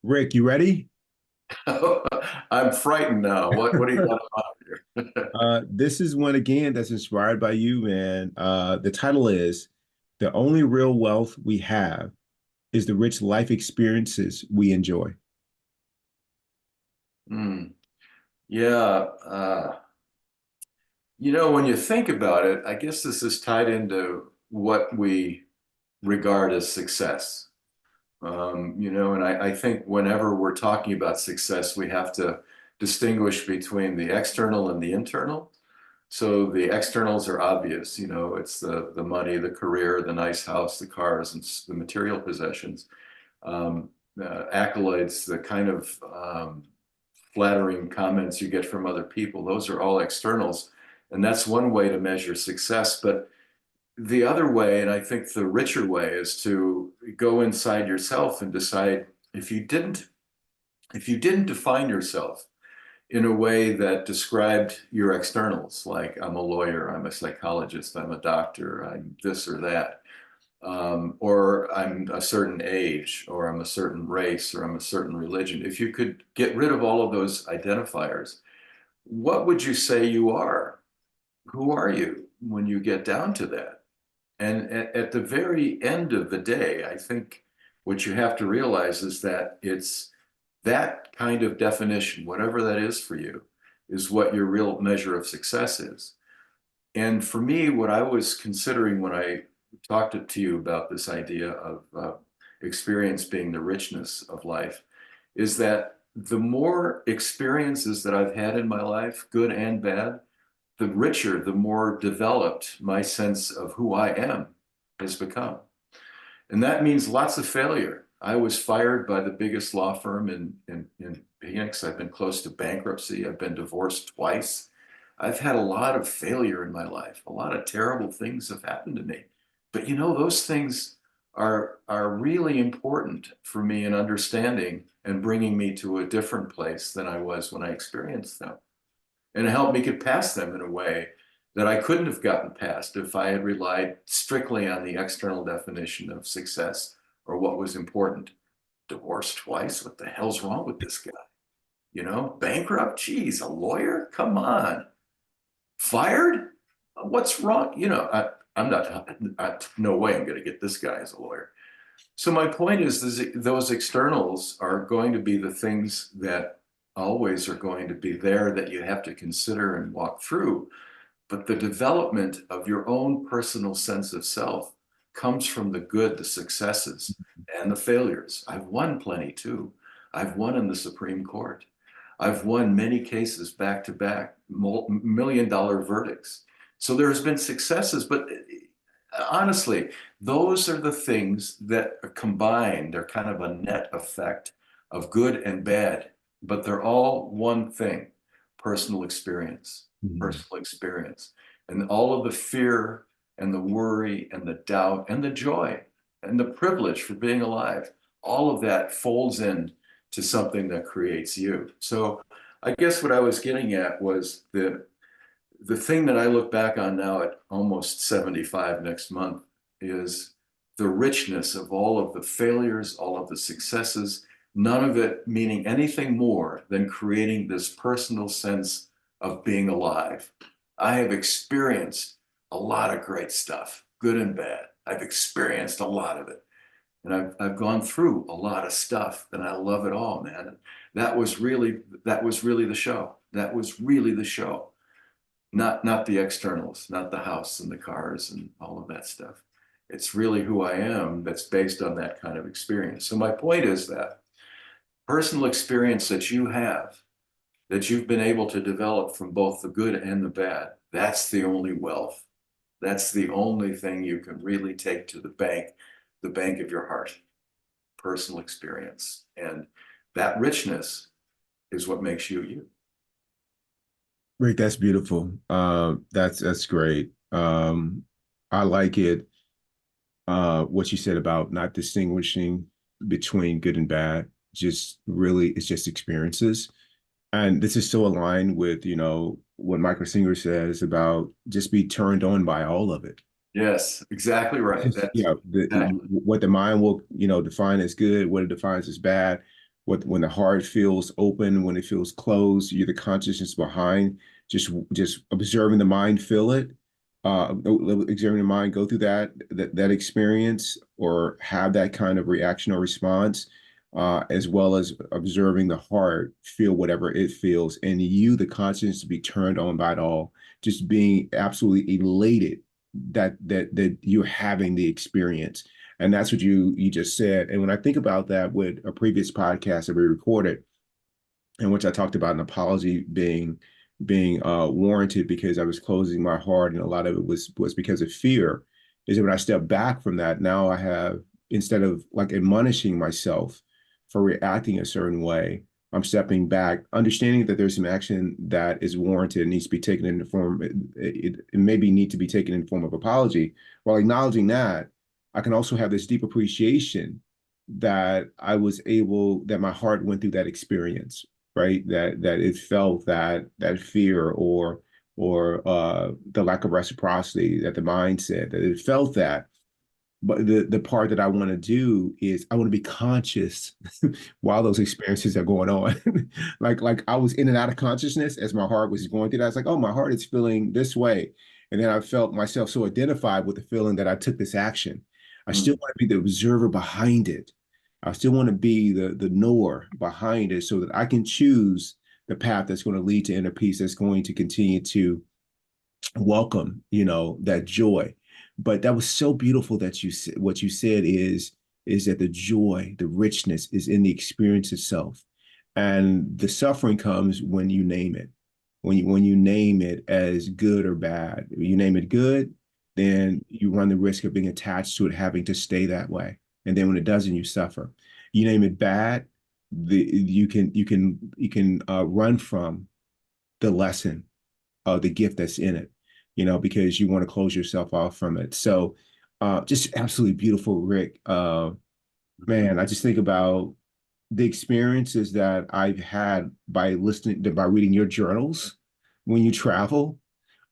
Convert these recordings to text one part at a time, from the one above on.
Rick, you ready? I'm frightened now. What do you got about here? This is one again that's inspired by you, man. The title is The Only Real Wealth We Have is the Rich Life Experiences We Enjoy. Hmm. Yeah, when you think about it, I guess this is tied into what we regard as success. And I think whenever we're talking about success, we have to distinguish between the external and the internal. So the externals are obvious, it's the money, the career, the nice house, the cars, and the material possessions. um, Accolades, the kind of flattering comments you get from other people. Those are all externals. And that's one way to measure success. But the other way, and I think the richer way, is to go inside yourself and decide if you didn't, if you didn't define yourself in a way that described your externals, like I'm a lawyer, I'm a psychologist, I'm a doctor, I'm this or that, or I'm a certain age, or I'm a certain race, or I'm a certain religion. If you could get rid of all of those identifiers, what would you say you are? Who are you when you get down to that? And at the very end of the day, I think what you have to realize is that it's that kind of definition, whatever that is for you, is what your real measure of success is. And for me, what I was considering when I talked to you about this idea of experience being the richness of life is that the more experiences that I've had in my life, good and bad, the richer, the more developed my sense of who I am has become. And that means lots of failure. I was fired by the biggest law firm in Phoenix. I've been close to bankruptcy. I've been divorced twice. I've had a lot of failure in my life. A lot of terrible things have happened to me. But those things are really important for me in understanding and bringing me to a different place than I was when I experienced them. And it helped me get past them in a way that I couldn't have gotten past if I had relied strictly on the external definition of success or what was important. Divorced twice? What the hell's wrong with this guy? Bankrupt? Geez, a lawyer? Come on. Fired? What's wrong? I'm not, no way I'm going to get this guy as a lawyer. So my point is those externals are going to be the things that always are going to be there that you have to consider and walk through. But the development of your own personal sense of self comes from the good, the successes, and the failures. I've won plenty too. I've won in the Supreme Court. I've won many cases back to back, $1 million verdicts. So there's been successes, but honestly, those are the things that are combined. They're kind of a net effect of good and bad, but they're all one thing: personal experience, Mhm. personal experience. And all of the fear and the worry and the doubt and the joy and the privilege for being alive, all of that folds in to something that creates you. So I guess what I was getting at was the thing that I look back on now at almost 75 next month is the richness of all of the failures, all of the successes, none of it meaning anything more than creating this personal sense of being alive. I have experienced a lot of great stuff, good and bad. I've experienced a lot of it. And I've gone through a lot of stuff and I love it all, man. That was really the show. That was really the show. Not the externals, not the house and the cars and all of that stuff. It's really who I am that's based on that kind of experience. So my point is that personal experience that you have, that you've been able to develop from both the good and the bad, that's the only wealth. That's the only thing you can really take to the bank of your heart, personal experience. And that richness is what makes you you. Rick, that's beautiful. That's great. I like it. What you said about not distinguishing between good and bad. Just really, it's just experiences. And this is so aligned with, what Michael Singer says about just be turned on by all of it. Yes, exactly right. Just, That's exactly. what the mind will, define as good, what it defines as bad. when the heart feels open, when it feels closed, you're the consciousness behind, just observing the mind feel it, observing the mind go through that experience or have that kind of reaction or response, as well as observing the heart feel whatever it feels, and you, the consciousness, to be turned on by it all, just being absolutely elated that you're having the experience. And that's what you just said. And when I think about that with a previous podcast that we recorded, in which I talked about an apology being warranted because I was closing my heart, and a lot of it was because of fear. Is that when I step back from that, now I have, instead of like admonishing myself for reacting a certain way, I'm stepping back, understanding that there's some action that is warranted and needs to be taken in the form, it maybe need to be taken in the form of apology. While acknowledging that, I can also have this deep appreciation that I was able, that my heart went through that experience, right? That it felt that fear or the lack of reciprocity, that the mindset that it felt that. But the part that I want to do is I want to be conscious while those experiences are going on. Like I was in and out of consciousness as my heart was going through that. I was like, oh, my heart is feeling this way. And then I felt myself so identified with the feeling that I took this action. I still Mm. want to be the observer behind it. I still want to be the knower behind it so that I can choose the path that's going to lead to inner peace, that's going to continue to welcome, that joy. But that was so beautiful that what you said is that the joy, the richness is in the experience itself. And the suffering comes when you name it. When you name it as good or bad. When you name it good, then you run the risk of being attached to it, having to stay that way. And then when it doesn't, you suffer. You name it bad, you can run from the lesson, the gift that's in it, because you want to close yourself off from it. So just absolutely beautiful, Rick. Man, I just think about the experiences that I've had by reading your journals when you travel,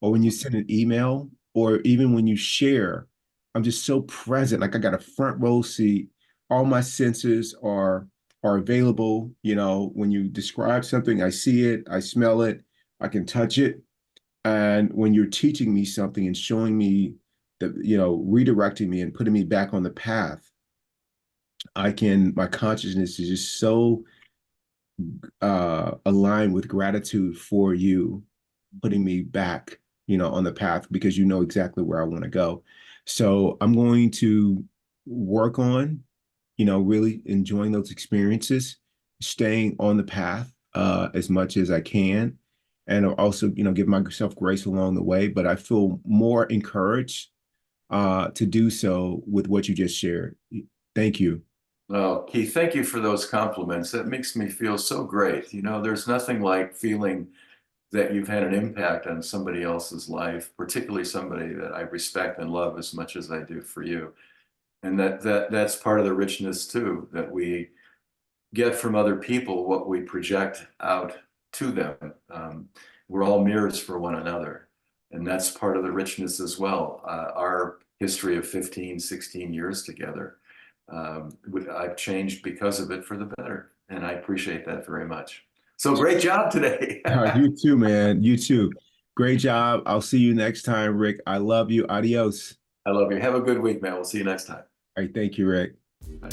or when you send an email, or even when you share. I'm just so present. Like I got a front row seat. All my senses are available. When you describe something, I see it, I smell it, I can touch it. And when you're teaching me something and showing me that, redirecting me and putting me back on the path, my consciousness is just so aligned with gratitude for you putting me back, on the path, because you know exactly where I want to go. So I'm going to work on, really enjoying those experiences, staying on the path as much as I can, and also, give myself grace along the way. But I feel more encouraged to do so with what you just shared. Thank you. Well, Keith, thank you for those compliments. That makes me feel so great. There's nothing like feeling that you've had an impact on somebody else's life, particularly somebody that I respect and love as much as I do for you. And that's part of the richness too, that we get from other people what we project out to them. We're all mirrors for one another. And that's part of the richness as well. Our history of 15, 16 years together, I've changed because of it for the better. And I appreciate that very much. So great job today. You too, man. You too. Great job. I'll see you next time, Rick. I love you. Adios. I love you. Have a good week, man. We'll see you next time. All right. Thank you, Rick. Bye.